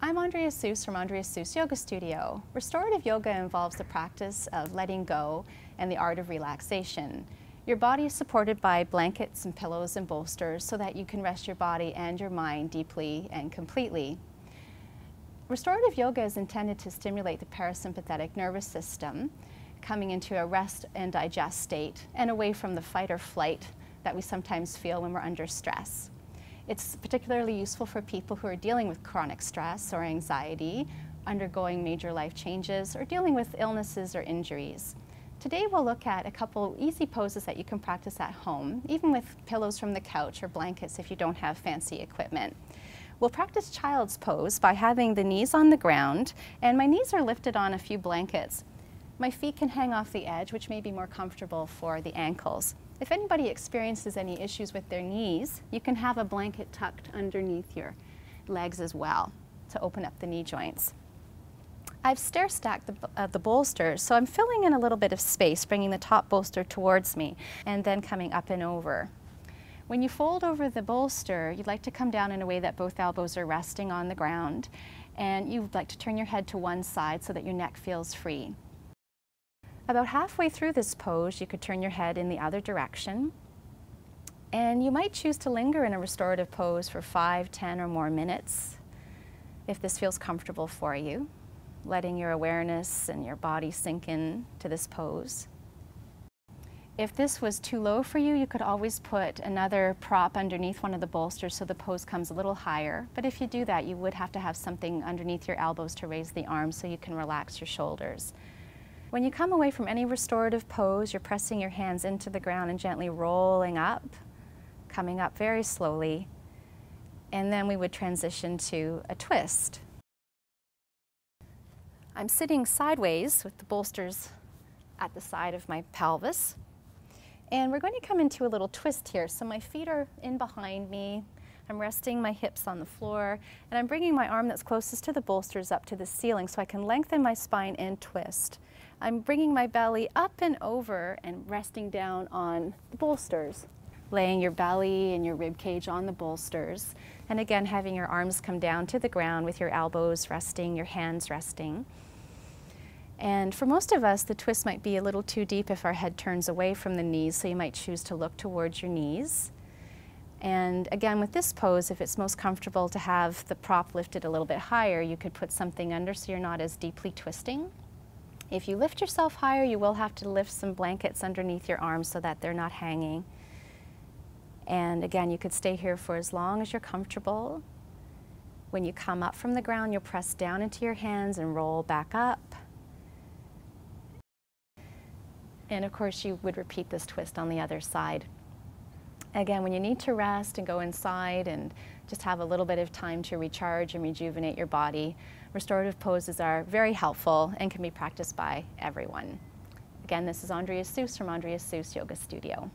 I'm Andrea Seuss from Andrea Seuss Yoga Studio. Restorative yoga involves the practice of letting go and the art of relaxation. Your body is supported by blankets and pillows and bolsters so that you can rest your body and your mind deeply and completely. Restorative yoga is intended to stimulate the parasympathetic nervous system, coming into a rest and digest state and away from the fight or flight that we sometimes feel when we're under stress. It's particularly useful for people who are dealing with chronic stress or anxiety, undergoing major life changes, or dealing with illnesses or injuries. Today we'll look at a couple easy poses that you can practice at home, even with pillows from the couch or blankets if you don't have fancy equipment. We'll practice child's pose by having the knees on the ground, and my knees are lifted on a few blankets. My feet can hang off the edge, which may be more comfortable for the ankles. If anybody experiences any issues with their knees, you can have a blanket tucked underneath your legs as well to open up the knee joints. I've stair stacked the bolsters, so I'm filling in a little bit of space, bringing the top bolster towards me and then coming up and over. When you fold over the bolster, you'd like to come down in a way that both elbows are resting on the ground, and you'd like to turn your head to one side so that your neck feels free. About halfway through this pose, you could turn your head in the other direction, and you might choose to linger in a restorative pose for 5, 10 or more minutes if this feels comfortable for you, letting your awareness and your body sink in to this pose. If this was too low for you, you could always put another prop underneath one of the bolsters so the pose comes a little higher, but if you do that, you would have to have something underneath your elbows to raise the arms so you can relax your shoulders. When you come away from any restorative pose, you're pressing your hands into the ground and gently rolling up, coming up very slowly, and then we would transition to a twist. I'm sitting sideways with the bolsters at the side of my pelvis, and we're going to come into a little twist here. So my feet are in behind me, I'm resting my hips on the floor, and I'm bringing my arm that's closest to the bolsters up to the ceiling so I can lengthen my spine and twist. I'm bringing my belly up and over and resting down on the bolsters, laying your belly and your rib cage on the bolsters, and again having your arms come down to the ground with your elbows resting, your hands resting. And for most of us, the twist might be a little too deep if our head turns away from the knees, so you might choose to look towards your knees. And again, with this pose, if it's most comfortable to have the prop lifted a little bit higher, you could put something under so you're not as deeply twisting. If you lift yourself higher, you will have to lift some blankets underneath your arms so that they're not hanging. And again, you could stay here for as long as you're comfortable. When you come up from the ground, you'll press down into your hands and roll back up. And of course, you would repeat this twist on the other side. Again, when you need to rest and go inside and just have a little bit of time to recharge and rejuvenate your body, restorative poses are very helpful and can be practiced by everyone. Again, this is Andrea Seuss from Andrea Seuss Yoga Studio.